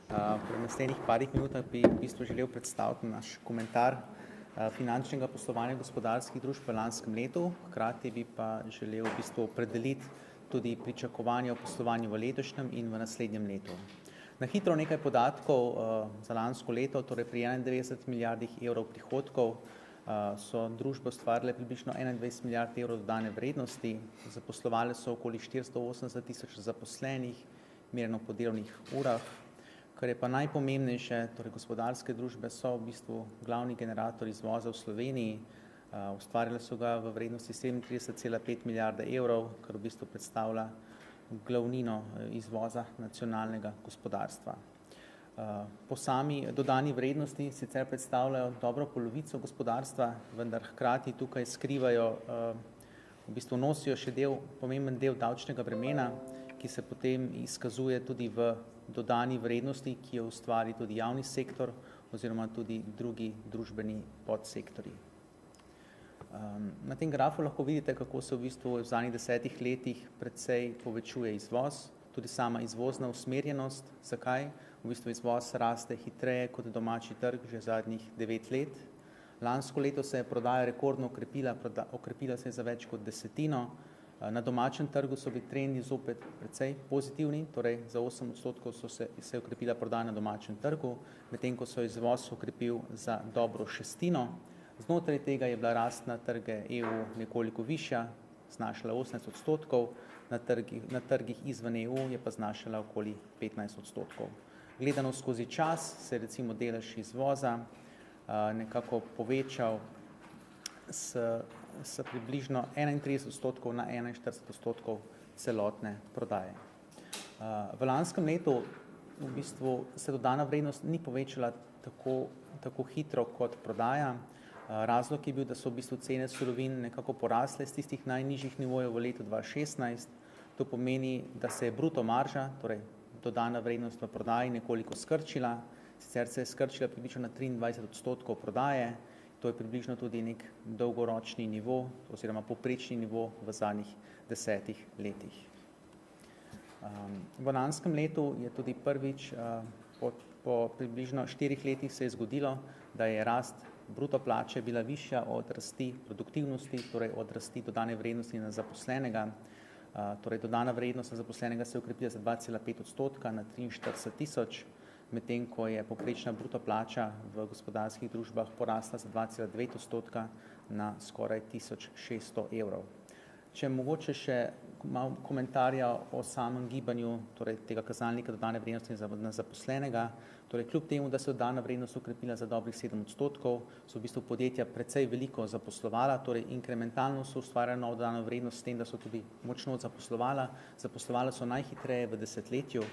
V naslednjih parih minutah bi v bistvu želel predstaviti naš komentar finančnega poslovanja gospodarskih družb v lanskem letu. Hkrati bi pa želel v bistvu opredeliti tudi pričakovanja o poslovanju v letošnjem in v naslednjem letu. Na hitro nekaj podatkov za lansko leto, torej pri 91 milijardih evrov prihodkov so družbe ustvarile približno 21 milijard evrov dodane vrednosti, zaposlovale so okoli 480 tisoč zaposlenih, merjeno po delovnih urah. Kar je pa najpomembnejše, torej gospodarske družbe so v bistvu glavni generator izvoza v Sloveniji, ustvarile so ga v vrednosti 37,5 milijarde evrov, kar v bistvu predstavlja glavnino izvoza nacionalnega gospodarstva. Po sami dodani vrednosti sicer predstavljajo dobro polovico gospodarstva, vendar hkrati tukaj skrivajo, v bistvu nosijo še pomemben del davčnega bremena, ki se potem izkazuje tudi v dodani vrednosti, ki jo ustvari tudi javni sektor oziroma tudi drugi družbeni podsektorji. Na tem grafu lahko vidite, kako se v bistvu v zadnjih 10 letih precej povečuje izvoz, tudi sama izvozna usmerjenost. Zakaj? V bistvu izvoz raste hitreje kot domači trg že zadnjih 9 let. Lansko leto se je prodaja rekordno okrepila se je za več kot desetino. Na domačem trgu so bili trendi zopet precej pozitivni, torej za 8% se je okrepila prodaja na domačem trgu, medtem ko se je izvoz okrepil za dobro šestino. Znotraj tega je bila rast na trge EU nekoliko višja, znašala 18%, na trgih izven EU je pa znašala okoli 15%. Gledano skozi čas se je recimo delež izvoza nekako povečal s približno 31% na 41% celotne prodaje. V lanskem letu v bistvu se dodana vrednost ni povečala tako hitro kot prodaja. Razlog je bil, da so v bistvu cene surovin nekako porasle z tistih najnižjih nivojev v letu 2016. To pomeni, da se je bruto marža, torej dodana vrednost v prodaji, nekoliko skrčila. Sicer se je skrčila približno na 23% prodaje. To je približno tudi nek dolgoročni nivo oziroma povprečni nivo v zadnjih 10 letih. V lanskem letu je tudi prvič po približno 4 letih se je zgodilo, da je rast bruto plače bila višja od rasti produktivnosti, torej od rasti dodane vrednosti na zaposlenega. Torej dodana vrednost na zaposlenega se je okrepila za 2,5% na 43 tisoč, medtem ko je povprečna bruto plača v gospodarskih družbah porasla za 2,9% na skoraj 1600 evrov. Če mogoče še malo komentarja o samem gibanju, torej tega kazalnika dodane vrednosti na zaposlenega, torej kljub temu, da se je dodana vrednost okrepila za dobrih 7%, so v bistvu podjetja precej veliko zaposlovala, torej inkrementalno so ustvarjala novo dodano vrednost s tem, da so tudi močno zaposlovala. Zaposlovala so najhitreje v desetletju,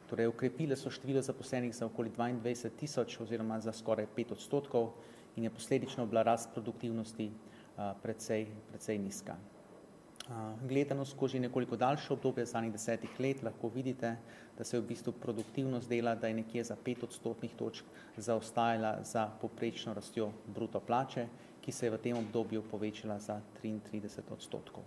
torej okrepile so število zaposlenih za okoli 22 tisoč oziroma za skoraj 5% in je posledično bila rast produktivnosti precej nizka. Gledano skozi nekoliko daljše obdobje zadnjih 10 let lahko vidite, da se je v bistvu produktivnost dela, da je nekje za 5 odstotnih točk zaostajala za povprečno rastjo bruto plače, ki se je v tem obdobju povečala za 33%.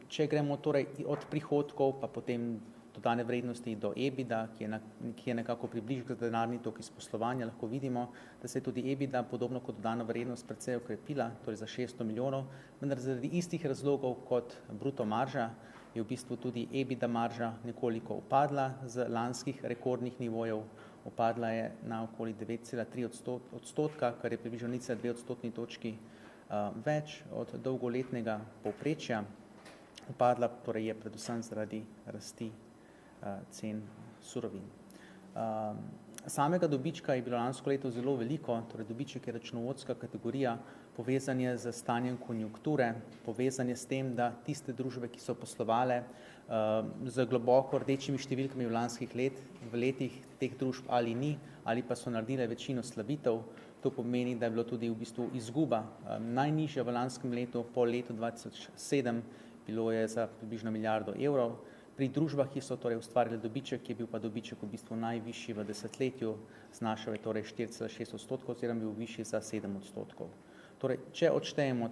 Če gremo torej od prihodkov pa potem dodane vrednosti do EBITDA, ki je nekako približno denarni tok iz poslovanja, lahko vidimo, da se je tudi EBITDA podobno kot dodana vrednost precej okrepila, torej za 600 milijonov, vendar zaradi istih razlogov kot bruto marža je v bistvu tudi EBITDA marža nekoliko upadla z lanskih rekordnih nivojev, upadla je na okoli 9,3%, kar je približno 0,2 odstotni točki več od dolgoletnega povprečja. Upadla torej je predvsem zaradi rasti cen surovin. Samega dobička je bilo lansko leto zelo veliko, torej dobiček je računovodska kategorija, povezan je z stanjem konjunkture, povezan je s tem, da tiste družbe, ki so poslovale z globoko rdečimi številkami v letih teh družb ali ni, ali pa so naredile večino slabitev, to pomeni, da je bilo tudi v bistvu izguba najnižja v lanskem letu po letu 2007, bilo je za približno milijardo evrov. Pri družbah, ki so torej ustvarjali dobiček, je bil pa dobiček v bistvu najvišji v desetletju, znašal je torej 4,6% oziroma bil višji za 7%. Torej, če odštejemo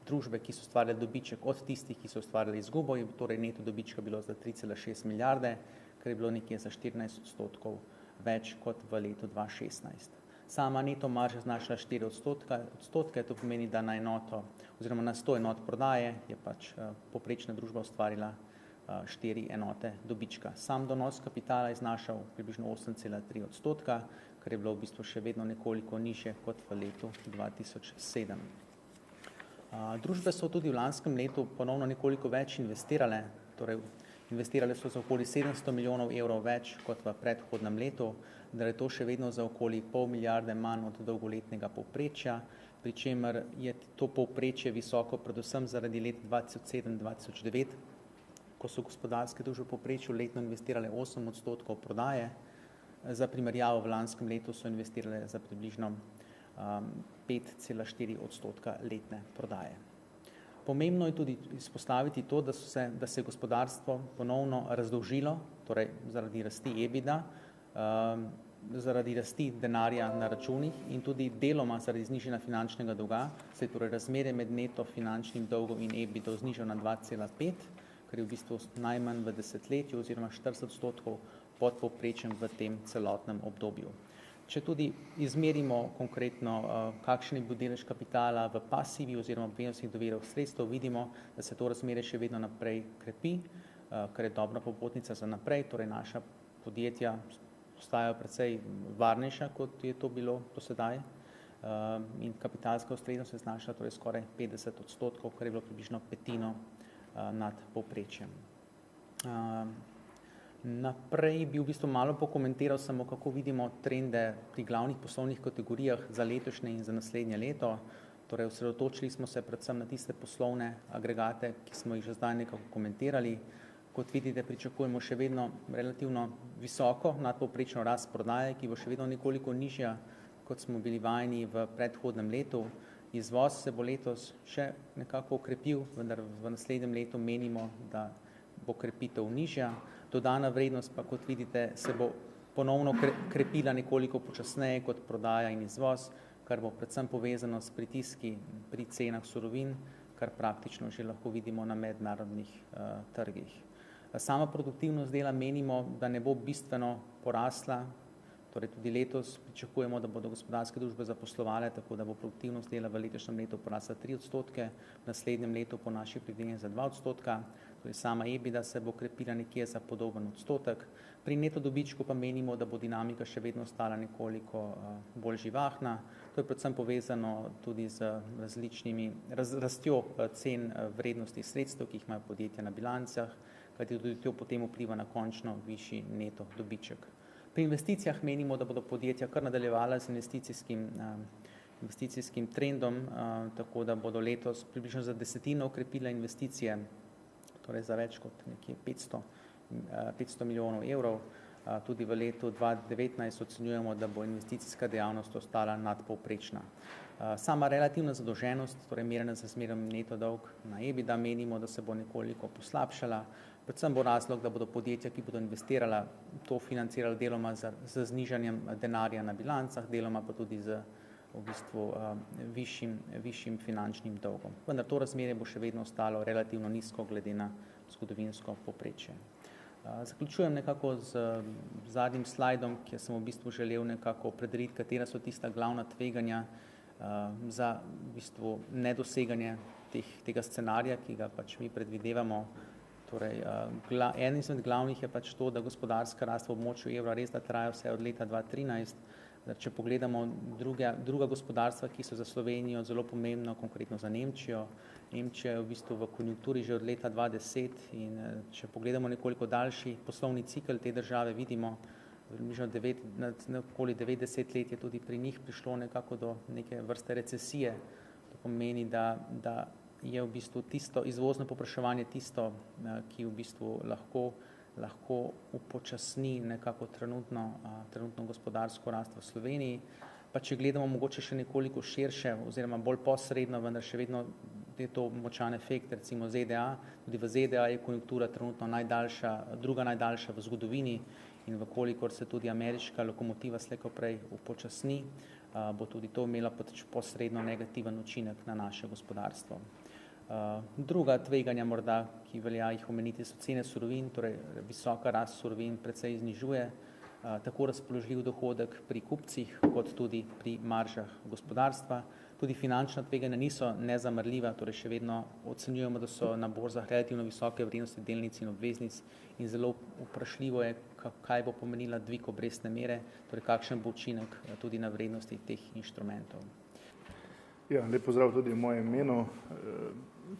družbe, ki so ustvarjali dobiček od tistih, ki so ustvarjali izgubo, je torej neto dobička bilo za 3,6 milijarde, kar je bilo nekje za 14% več kot v letu 2016. Sama neto marža znašala 4%, to pomeni, da na enoto oziroma na 100 enot prodaje je pač povprečna družba ustvarila 4 enote dobička. Sam donos kapitala je znašal približno 8,3%, kar je bilo v bistvu še vedno nekoliko nižje kot v letu 2007. Družbe so tudi v lanskem letu ponovno nekoliko več investirale, torej investirale so za okoli 700 milijonov evrov več kot v predhodnem letu, da je to še vedno za okoli pol milijarde manj od dolgoletnega povprečja, pri čemer je to povprečje visoko predvsem zaradi let 2007-2009, ko so gospodarske družbe v povprečju letno investirale 8% prodaje, za primerjavo v lanskem letu so investirale za približno 5,4% letne prodaje. Pomembno je tudi izpostaviti to, da se je gospodarstvo ponovno razdolžilo, torej zaradi rasti EBITDA, zaradi rasti denarja na računih in tudi deloma zaradi znižanja finančnega dolga, se je torej razmerje med neto finančnim dolgom in EBITDA znižal na 2,5, kar je v bistvu najmanj v desetletju oziroma 40% pod povprečjem v tem celotnem obdobju. Če tudi izmerimo konkretno, kakšen je bil delež kapitala v pasivi oziroma obveznih dovirov sredstev, vidimo, da se to razmerje še vedno naprej krepi, kar je dobra popotnica za naprej, torej naša podjetja postajajo precej varnejša, kot je to bilo do sedaj, in kapitalska ustreznost je znašala torej skoraj 50%, kar je bilo približno petino nad povprečjem. Naprej bi v bistvu malo pokomentiral samo, kako vidimo trende pri glavnih poslovnih kategorijah za letošnje in za naslednje leto. Torej, osredotočili smo se predvsem na tiste poslovne agregate, ki smo jih že zdaj nekako komentirali. Kot vidite, pričakujemo še vedno relativno visoko nadpovprečno rast prodaje, ki bo še vedno nekoliko nižja, kot smo bili vajeni v predhodnem letu. Izvoz se bo letos še nekako okrepil, vendar v naslednjem letu menimo, da bo krepitev nižja. Dodana vrednost pa, kot vidite, se bo ponovno krepila nekoliko počasneje kot prodaja in izvoz, kar bo predvsem povezano s pritiski pri cenah surovin, kar praktično že lahko vidimo na mednarodnih trgih. Sama produktivnost dela menimo, da ne bo bistveno porasla, torej tudi letos pričakujemo, da bodo gospodarske družbe zaposlovale, tako da bo produktivnost dela v letošnjem letu porasla 3%, v naslednjem letu po naših predvidevanjih za 2%, torej sama EBITDA se bo krepila nekje za podoben odstotek. Pri neto dobičku pa menimo, da bo dinamika še vedno ostala nekoliko bolj živahna. To je predvsem povezano tudi z različnimi rastjo cen vrednosti sredstev, ki jih imajo podjetja na bilancah, kajti tudi to potem vpliva na končno višji neto dobiček. Pri investicijah menimo, da bodo podjetja kar nadaljevala z investicijskim trendom, tako da bodo letos približno za desetino okrepile investicije, torej za več kot nekje 500 milijonov evrov. Tudi v letu 2019 ocenjujemo, da bo investicijska dejavnost ostala nadpovprečna. Sama relativna zadolženost, torej merjena z razmerjem neto dolg na EBITDA, menimo, da se bo nekoliko poslabšala. Predvsem bo razlog, da bodo podjetja, ki bodo investirala, to financirala deloma z znižanjem denarja na bilancah, deloma pa tudi z v bistvu višjim finančnim dolgom. Vendar to razmerje bo še vedno ostalo relativno nizko glede na zgodovinsko povprečje. Zaključujem nekako z zadnjim slajdom, kjer sem v bistvu želel nekako opredeliti, katera so tista glavna tveganja za v bistvu nedoseganje tega scenarija, ki ga pač mi predvidevamo. Torej, en izmed glavnih je pač to, da gospodarska rast v območju evra res da traja vse od leta 2013. Če pogledamo druga gospodarstva, ki so za Slovenijo zelo pomembna, konkretno za Nemčijo. Nemčija je v bistvu v konjunkturi že od leta 2010 in če pogledamo nekoliko daljši poslovni cikel te države, vidimo, okoli 90 let je tudi pri njih prišlo nekako do neke vrste recesije. To pomeni, da je v bistvu tisto izvozno povpraševanje tisto, ki v bistvu lahko upočasni nekako trenutno gospodarsko rast v Sloveniji. Pa če gledamo mogoče še nekoliko širše oziroma bolj posredno, vendar še vedno je to močan efekt, recimo ZDA. Tudi v ZDA je konjunktura trenutno druga najdaljša v zgodovini in vkolikor se tudi ameriška lokomotiva slej ko prej upočasni, bo tudi to imelo posredno negativen učinek na naše gospodarstvo. Druga tveganja morda, ki velja jih omeniti, so cene surovin, torej visoka rast surovin precej znižuje tako razpoložljiv dohodek pri kupcih, kot tudi pri maržah gospodarstva. Tudi finančna tveganja niso nezamrljiva, torej še vedno ocenjujemo, da so na borzah relativno visoke vrednosti delnic in obveznic in zelo vprašljivo je, kaj bo pomenila dvig obrestne mere, torej kakšen bo učinek tudi na vrednosti teh inštrumentov. Ja, lep pozdrav tudi v mojem imenu.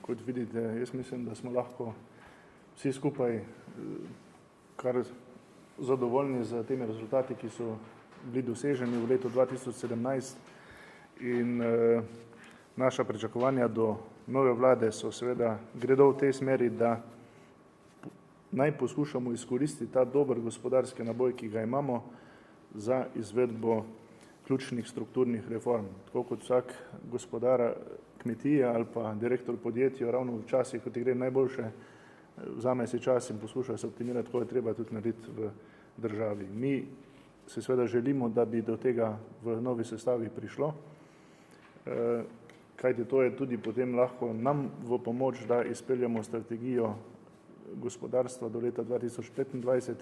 Kot vidite, jaz mislim, da smo lahko vsi skupaj kar zadovoljni z temi rezultati, ki so bili doseženi v letu 2017 in naša pričakovanja do nove vlade so seveda gredo v tej smeri, da naj poskušamo izkoristiti ta dober gospodarski naboj, ki ga imamo za izvedbo ključnih strukturnih reform. Tako kot vsak gospodar kmetije ali pa direktor podjetja, ravno v časih, ko ti gre najboljše, vzame si čas in poskuša se optimirati, ko je treba tudi narediti v državi. Mi se seveda želimo, da bi do tega v novi sestavi prišlo, kajti to je tudi potem lahko nam v pomoč, da izpeljamo strategijo gospodarstva do leta 2025,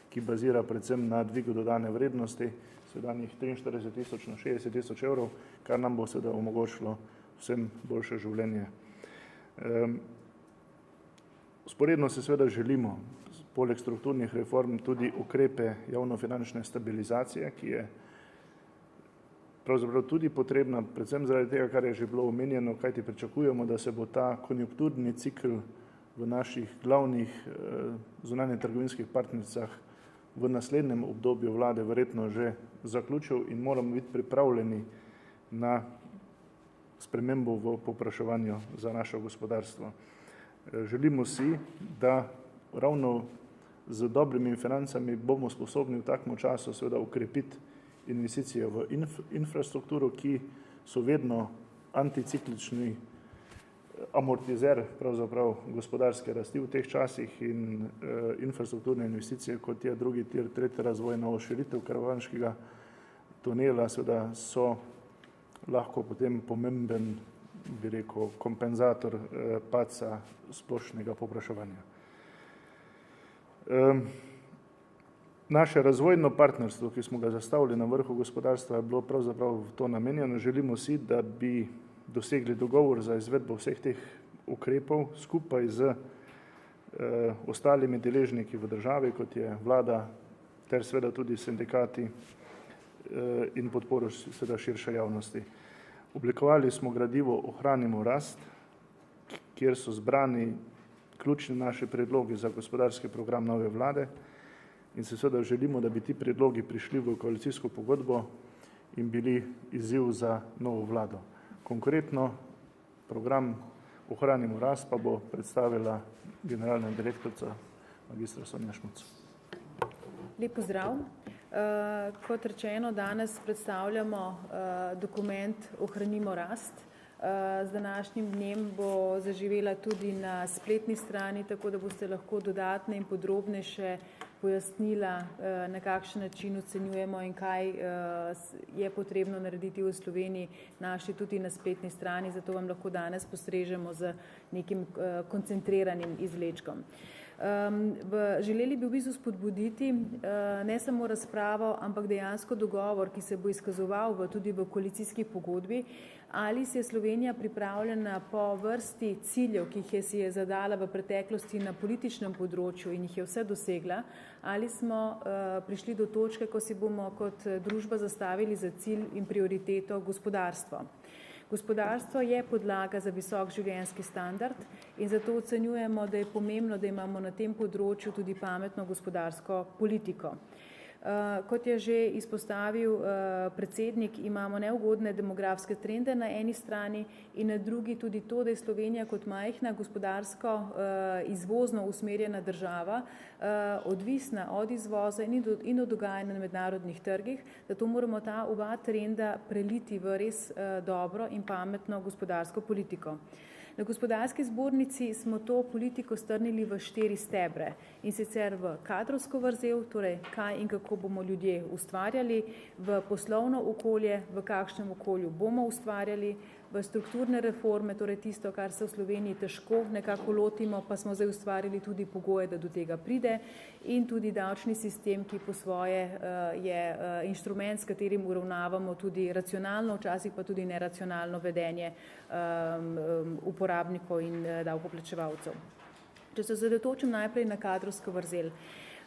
ki bazira predvsem na dvigu dodane vrednosti, sedanjih 43 tisoč na 60 tisoč evrov, kar nam bo seveda omogočilo vsem boljše življenje. Sporedno se seveda želimo, poleg strukturnih reform, tudi ukrepe javnofinančne stabilizacije, ki je pravzaprav tudi potrebna, predvsem zaradi tega, kar je že bilo omenjeno, kajti pričakujemo, da se bo ta konjunkturni cikl v naših glavnih zunanje trgovinskih partnericah v naslednjem obdobju vlade verjetno že zaključil in moramo biti pripravljeni na spremembo v povpraševanju za naše gospodarstvo. Želimo si, da ravno z dobrimi financami bomo sposobni v takem času seveda ukrepiti investicije v infrastrukturo, ki so vedno anticiklični amortizer pravzaprav gospodarske rasti v teh časih in infrastrukturne investicije, kot je drugi tir, tretja razvojna širitev karavanškega tunela, seveda so lahko potem pomemben, bi rekel, kompenzator padca splošnega povpraševanja. Naše razvojno partnerstvo, ki smo ga zastavili na vrhu gospodarstva, je bilo pravzaprav to namenjeno. Želimo si, da bi dosegli dogovor za izvedbo vseh teh ukrepov skupaj z ostalimi deležniki v državi, kot je vlada, ter seveda tudi sindikati in podporo seveda širše javnosti. Oblikovali smo gradivo Ohranimo rast, kjer so zbrani ključni naši predlogi za gospodarski program nove vlade in se seveda želimo, da bi ti predlogi prišli v koalicijsko pogodbo in bili izziv za novo vlado. Konkretno program Ohranimo rast pa bo predstavila generalna direktorica magistra Sonja Šmuc. Lep pozdrav. Kot rečeno, danes predstavljamo dokument Ohranimo rast. Z današnjim dnem bo zaživela tudi na spletni strani, tako da boste lahko dodatne in podrobnejše pojasnila, na kakšen način ocenjujemo in kaj je potrebno narediti v Sloveniji, našli tudi na spletni strani, zato vam lahko danes postrežemo z nekim koncentriranim izvlečkom. Želeli bi v bistvu spodbuditi ne samo razpravo, ampak dejansko dogovor, ki se bo izkazoval tudi v koalicijski pogodbi, ali se je Slovenija pripravljena po vrsti ciljev, ki jih si je zadala v preteklosti na političnem področju in jih je vse dosegla, ali smo prišli do točke, ko si bomo kot družba zastavili za cilj in prioriteto gospodarstvo. Gospodarstvo je podlaga za visok življenjski standard in zato ocenjujemo, da je pomembno, da imamo na tem področju tudi pametno gospodarsko politiko. Kot je že izpostavil predsednik, imamo neugodne demografske trende na eni strani in na drugi tudi to, da je Slovenija kot majhna gospodarsko izvozno usmerjena država odvisna od izvoza in od dogajanja na mednarodnih trgih, zato moramo ta oba trenda preliti v res dobro in pametno gospodarsko politiko. Na gospodarski zbornici smo to politiko strnili v 4 stebre in sicer v kadrovsko vrzel, torej kaj in kako bomo ljudje ustvarjali, v poslovno okolje, v kakšnem okolju bomo ustvarjali, v strukturne reforme, torej tisto, kar se v Sloveniji težko nekako lotimo, pa smo zdaj ustvarili tudi pogoje, da do tega pride, in tudi davčni sistem, ki po svoje je inštrument, s katerim uravnavamo tudi racionalno, včasih pa tudi neracionalno vedenje uporabnikov in davkoplačevalcev. Če se osredotočim najprej na kadrovsko vrzel.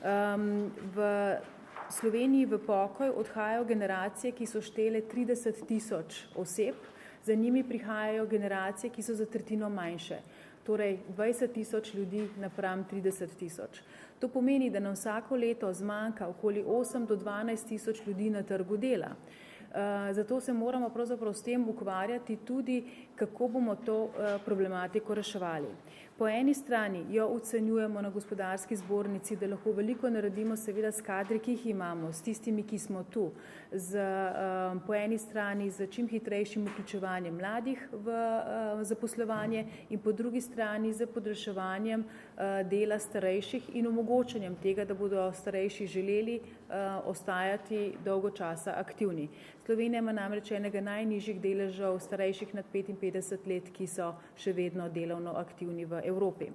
V Sloveniji v pokoj odhajajo generacije, ki so štele 30 000 oseb, za njimi prihajajo generacije, ki so za tretjino manjše, torej 20 000 ljudi napram 30 000. To pomeni, da nam vsako leto zmanjka okoli 8 do 12 000 ljudi na trgu dela. Zato se moramo pravzaprav s tem ukvarjati tudi, kako bomo to problematiko reševali. Po eni strani jo ocenjujemo na gospodarski zbornici, da lahko veliko naredimo seveda s kadri, ki jih imamo, s tistimi, ki smo tu, po eni strani z čim hitrejšim vključevanjem mladih v zaposlovanje in po drugi strani z podaljševanjem dela starejših in omogočanjem tega, da bodo starejši želeli ostajati dolgo časa aktivni. Slovenija ima namreč enega najnižjih deležev starejših nad 55 let, ki so še vedno delovno aktivni v Evropi.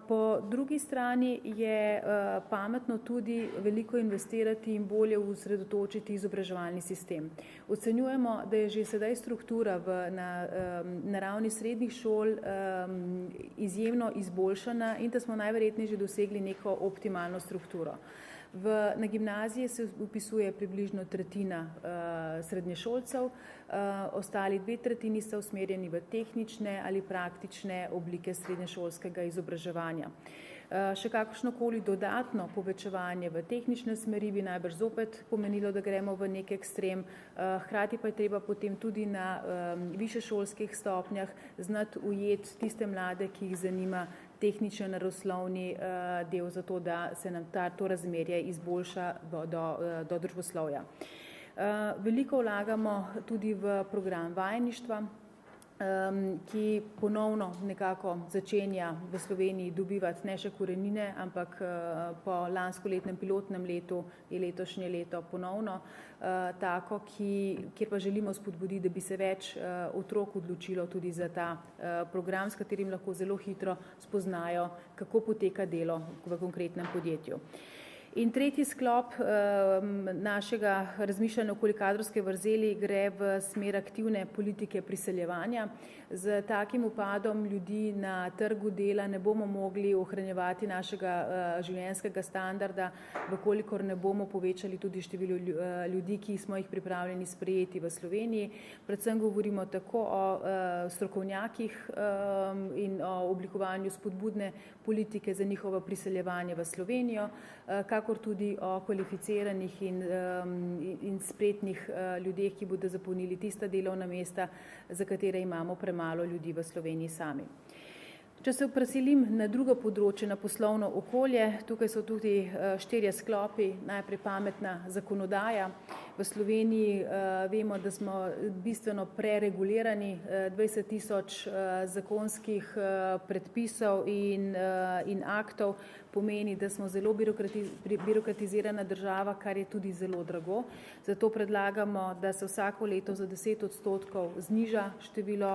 Po drugi strani je pametno tudi veliko investirati in bolje usredotočiti izobraževalni sistem. Ocenjujemo, da je že sedaj struktura na ravni srednjih šol izjemno izboljšana in da smo najverjetneje že dosegli neko optimalno strukturo. Na gimnaziji se upisuje približno tretjina srednješolcev, ostali 2/3 so usmerjeni v tehnične ali praktične oblike srednješolskega izobraževanja. Še kakršnokoli dodatno povečevanje v tehnične smeri bi najbrž zopet pomenilo, da gremo v nek ekstrem, hkrati pa je treba potem tudi na višješolskih stopnjah znati ujeti tiste mlade, ki jih zanima tehničen naravoslovni del, zato da se nam to razmerje izboljša do družboslovja. Veliko vlagamo tudi v program vajeništva, ki ponovno nekako začenja v Sloveniji dobivati ne še korenine, ampak po lanskoletnem pilotnem letu je letošnje leto ponovno tako, kjer pa želimo spodbuditi, da bi se več otrok odločilo tudi za ta program, s katerim lahko zelo hitro spoznajo, kako poteka delo v konkretnem podjetju. In tretji sklop našega razmišljanja okoli kadrovske vrzeli gre v smer aktivne politike priseljevanja. Z takim upadom ljudi na trgu dela ne bomo mogli ohranjevati našega življenjskega standarda, vkolikor ne bomo povečali tudi število ljudi, ki smo jih pripravljeni sprejeti v Sloveniji. Predvsem govorimo tako o strokovnjakih in o oblikovanju spodbudne politike za njihovo priseljevanje v Slovenijo, kakor tudi o kvalificiranih in spretnih ljudeh, ki bodo zapolnili tista delovna mesta, za katere imamo premalo ljudi v Sloveniji sami. Če se preselim na drugo področje, na poslovno okolje, tukaj so tudi 4 sklopi, najprej pametna zakonodaja. V Sloveniji vemo, da smo bistveno preregulirani, 20 000 zakonskih predpisov in aktov pomeni, da smo zelo birokratizirana država, kar je tudi zelo drago. Zato predlagamo, da se vsako leto za 10% zniža število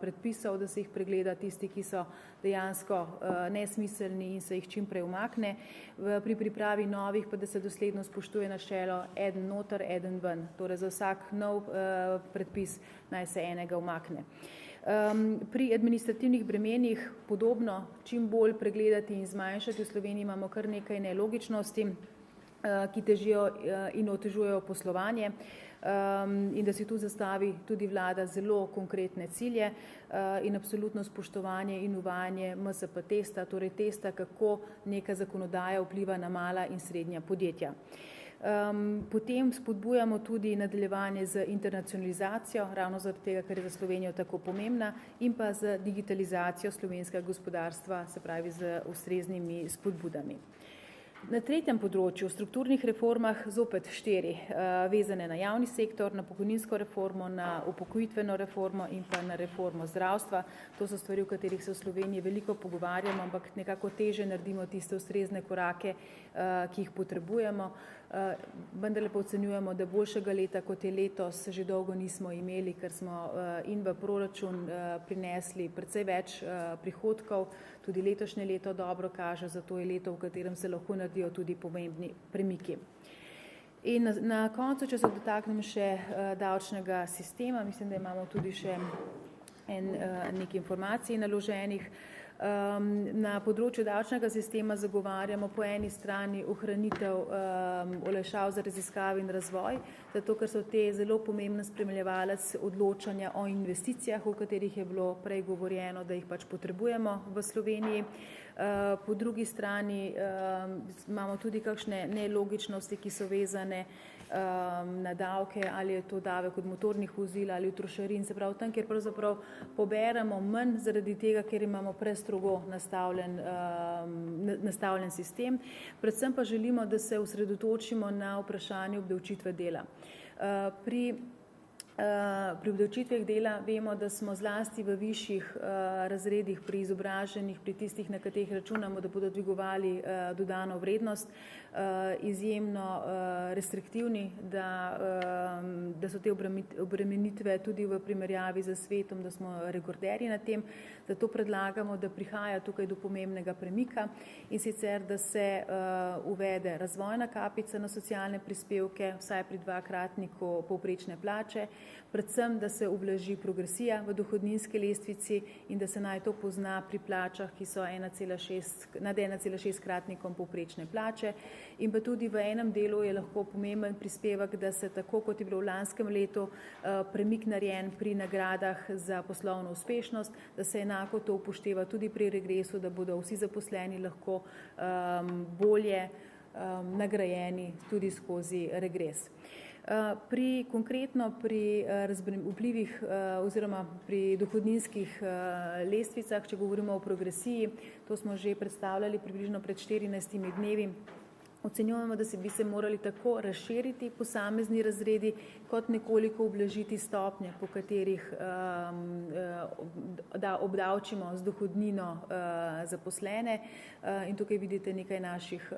predpisov, da se jih pregleda tisti, ki so dejansko nesmiselni in se jih čim prej umakne. Pri pripravi novih pa, da se dosledno spoštuje načelo eden noter, eden ven. Torej za vsak nov predpis naj se enega umakne. Pri administrativnih bremenih podobno, čim bolj pregledati in zmanjšati. V Sloveniji imamo kar nekaj nelogičnosti, ki težijo in otežujejo poslovanje, in da si tu zastavi tudi vlada zelo konkretne cilje in absolutno spoštovanje in uvajanje MSP testa, torej testa, kako neka zakonodaja vpliva na mala in srednja podjetja. Potem spodbujamo tudi nadaljevanje z internacionalizacijo, ravno zaradi tega, ker je za Slovenijo tako pomembna, in pa z digitalizacijo slovenskega gospodarstva, se pravi z ustreznimi spodbudami. Na tretjem področju, v strukturnih reformah, zopet 4, vezane na javni sektor, na pokojninsko reformo, na upokojitveno reformo in pa na reformo zdravstva. To so stvari, o katerih se v Sloveniji veliko pogovarjamo, ampak nekako teže naredimo tiste ustrezne korake, ki jih potrebujemo. vendarle pa ocenjujemo, da boljšega leta kot je letos že dolgo nismo imeli, ker smo in v proračun prinesli precej več prihodkov, tudi letošnje leto dobro kaže, zato je leto, v katerem se lahko naredijo tudi pomembni premiki. In na koncu, če se dotaknem še davčnega sistema, mislim, da imamo tudi še nekaj informacij naloženih. Na področju davčnega sistema zagovarjamo po eni strani ohranitev olajšav za raziskave in razvoj, zato ker so te zelo pomemben spremljevalec odločanja o investicijah, o katerih je bilo prej govorjeno, da jih pač potrebujemo v Sloveniji. Po drugi strani imamo tudi kakšne nelogičnosti, ki so vezane na davke, ali je to davek od motornih vozil ali od trošarin, se pravi tam, kjer pravzaprav poberemo manj zaradi tega, ker imamo prestrogo nastavljen sistem. Predvsem pa želimo, da se osredotočimo na vprašanje obdavčitve dela. Pri obdavčitvah dela vemo, da smo zlasti v višjih razredih pri izobraženih, pri tistih, na katerih računamo, da bodo dvigovali dodano vrednost, izjemno restriktivni, da so te obremenitve tudi v primerjavi z svetom, da smo rekorderji na tem. Zato predlagamo, da prihaja tukaj do pomembnega premika in sicer, da se uvede razvojna kapica na socialne prispevke, vsaj pri 2-kratniku povprečne plače, predvsem, da se ublaži progresija v dohodninski lestvici in da se naj to pozna pri plačah, ki so nad 1,6-kratnikom povprečne plače. In pa tudi v enem delu je lahko pomemben prispevek, da se tako, kot je bilo v lanskem letu premik narejen pri nagradah za poslovno uspešnost, da se enako to upošteva tudi pri regresu, da bodo vsi zaposleni lahko bolje nagrajeni tudi skozi regres. Konkretno pri vplivih oziroma pri dohodninskih lestvicah, če govorimo o progresiji, to smo že predstavljali približno pred 14 dnevi, ocenjujemo, da bi se morali tako razširiti posamezni razredi, kot nekoliko ublažiti stopnje, po katerih da obdavčimo z dohodnino zaposlene. In tukaj vidite nekaj naših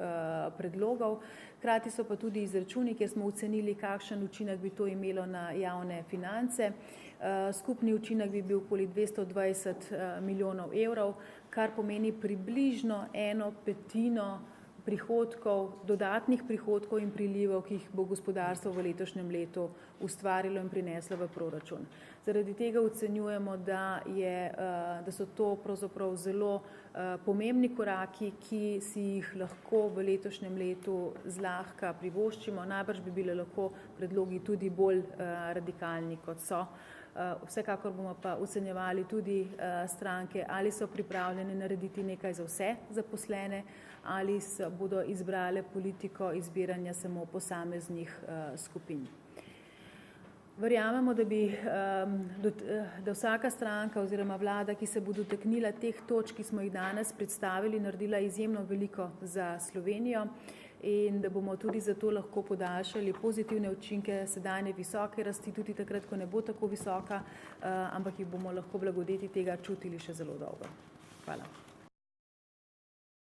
predlogov. Hkrati so pa tudi izračuni, kjer smo ocenili, kakšen učinek bi to imelo na javne finance. Skupni učinek bi bil okoli 220 milijonov evrov, kar pomeni približno 1/5 prihodkov, dodatnih prihodkov in prilivov, ki jih bo gospodarstvo v letošnjem letu ustvarilo in prineslo v proračun. Zaradi tega ocenjujemo, da so to pravzaprav zelo pomembni koraki, ki si jih lahko v letošnjem letu zlahka privoščimo. Najbrž bi bile lahko predlogi tudi bolj radikalni, kot so. Vsekakor bomo pa ocenjevali tudi stranke, ali so pripravljene narediti nekaj za vse zaposlene, ali bodo izbrale politiko izbiranja samo posameznih skupin. Verjamemo, da vsaka stranka oziroma vlada, ki se bo dotaknila teh točk, ki smo jih danes predstavili, naredila izjemno veliko za Slovenijo in da bomo tudi zato lahko podaljšali pozitivne učinke sedanje visoke rasti, tudi takrat, ko ne bo tako visoka, ampak jih bomo lahko blagodeti tega čutili še zelo dolgo. Hvala.